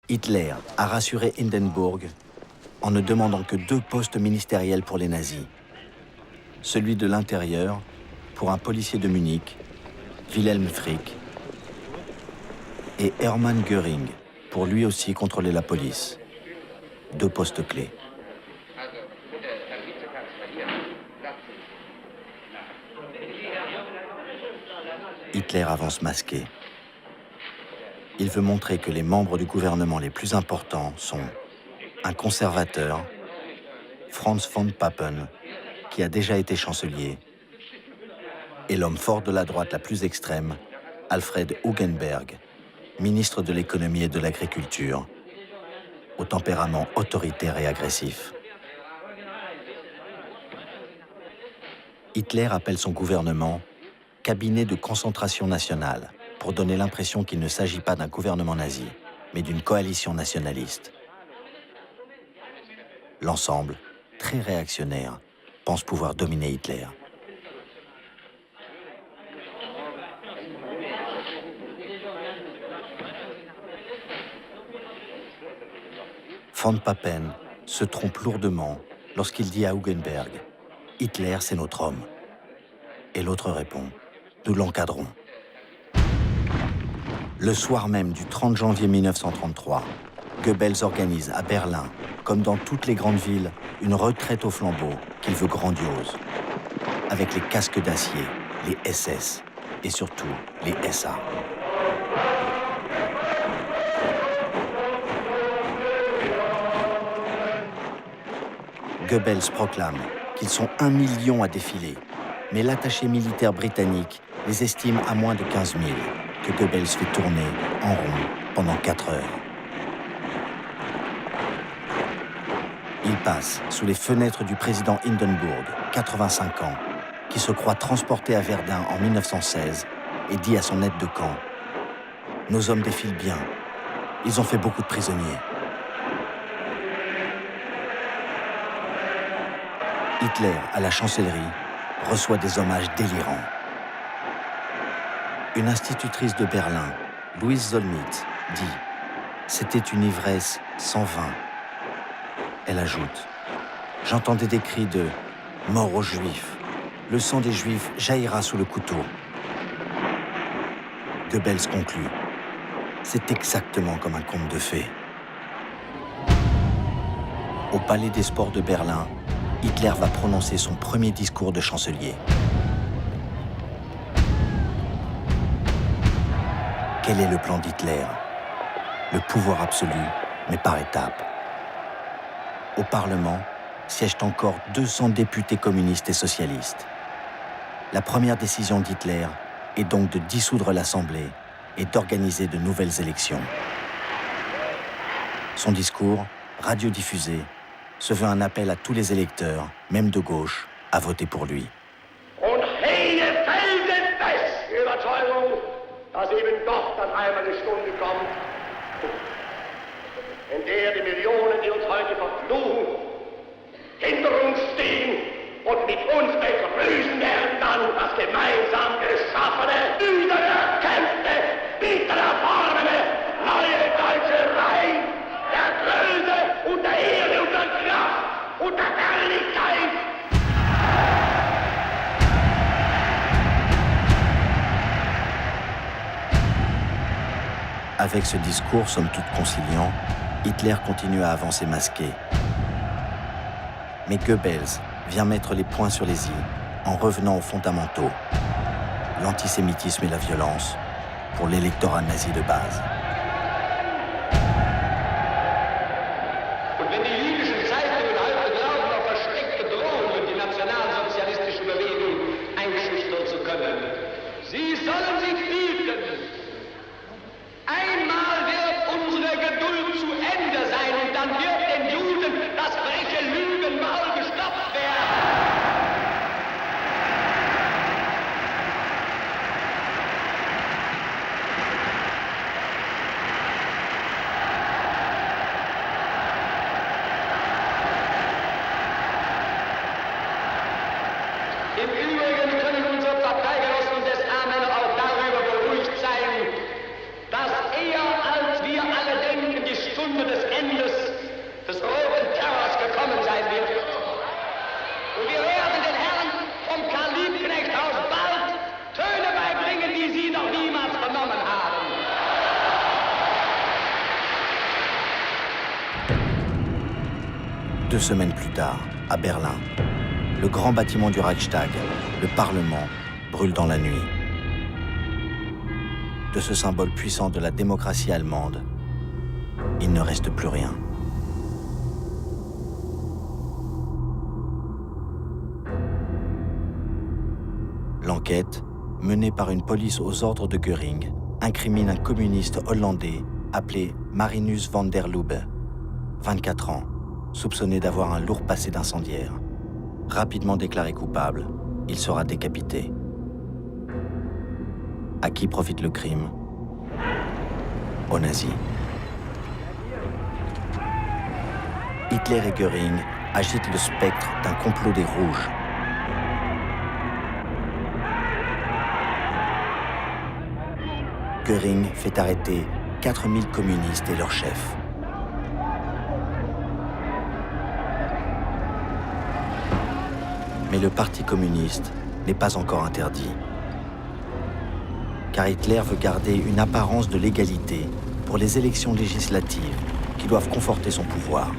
Hitler a rassuré Hindenburg en ne demandant que 2 postes ministériels pour les nazis. Celui de l'Intérieur pour un policier de Munich, Wilhelm Frick, et Hermann Göring pour lui aussi contrôler la police. 2 postes clés. Hitler avance masqué. Il veut montrer que les membres du gouvernement les plus importants sont un conservateur, Franz von Papen, qui a déjà été chancelier, et l'homme fort de la droite la plus extrême, Alfred Hugenberg, ministre de l'économie et de l'agriculture, au tempérament autoritaire et agressif. Hitler appelle son gouvernement « cabinet de concentration nationale » pour donner l'impression qu'il ne s'agit pas d'un gouvernement nazi, mais d'une coalition nationaliste. L'ensemble, très réactionnaire, pense pouvoir dominer Hitler. Von Papen se trompe lourdement lorsqu'il dit à Hugenberg « Hitler, c'est notre homme ». Et l'autre répond « Nous l'encadrons ». Le soir même du 30 janvier 1933, Goebbels organise à Berlin, comme dans toutes les grandes villes, une retraite au flambeau qu'il veut grandiose, avec les casques d'acier, les SS et surtout les SA. Goebbels proclame qu'ils sont 1 million à défiler, mais l'attaché militaire britannique les estime à moins de 15 000, que Goebbels fait tourner en rond pendant 4 heures. Il passe sous les fenêtres du président Hindenburg, 85 ans, qui se croit transporté à Verdun en 1916 et dit à son aide de camp « Nos hommes défilent bien, ils ont fait beaucoup de prisonniers. » Hitler, à la chancellerie, reçoit des hommages délirants. Une institutrice de Berlin, Louise Zollmitz, dit « C'était une ivresse sans vin ». Elle ajoute « J'entendais des cris de « Mort aux Juifs ». Le sang des Juifs jaillira sous le couteau. » Goebbels conclut « C'est exactement comme un conte de fées ». Au Palais des Sports de Berlin, Hitler va prononcer son premier discours de chancelier. Quel est le plan d'Hitler? Le pouvoir absolu, mais par étapes. Au Parlement siègent encore 200 députés communistes et socialistes. La première décision d'Hitler est donc de dissoudre l'Assemblée et d'organiser de nouvelles élections. Son discours, radiodiffusé, se veut un appel à tous les électeurs, même de gauche, à voter pour lui. Und hege felsenfest die Überzeugung, dass eben doch dann einmal die Stunde kommt, in der die Millionen, die uns heute verfluchen, hinter uns stehen und mit uns begrüßen werden dann das gemeinsam geschaffene, wiedererkämpfte, wiedererworbene, neue deutsche Reich der Größe und der Ehre und der Kraft und der Herrlichkeit. Avec ce discours, somme toute conciliant, Hitler continue à avancer masqué. Mais Goebbels vient mettre les points sur les i en revenant aux fondamentaux, l'antisémitisme et la violence, pour l'électorat nazi de base. Und wenn die jüdischen Zeitungen heute glauben, auf versteckte Drohungen die nationalsozialistische Bewegung einschüchtern zu können, sie sollen sich hüten. Einmal wird unsere Geduld zu Ende sein und dann wird den Juden das freche Lügenmaul gestopft werden. 2 semaines plus tard, à Berlin, le grand bâtiment du Reichstag, le Parlement, brûle dans la nuit. De ce symbole puissant de la démocratie allemande, il ne reste plus rien. L'enquête, menée par une police aux ordres de Göring, incrimine un communiste hollandais appelé Marinus van der Lubbe, 24 ans, soupçonné d'avoir un lourd passé d'incendiaire. Rapidement déclaré coupable, il sera décapité. À qui profite le crime? Aux nazis. Hitler et Göring agitent le spectre d'un complot des Rouges. Göring fait arrêter 4000 communistes et leurs chefs. Mais le Parti communiste n'est pas encore interdit. Car Hitler veut garder une apparence de légalité pour les élections législatives qui doivent conforter son pouvoir.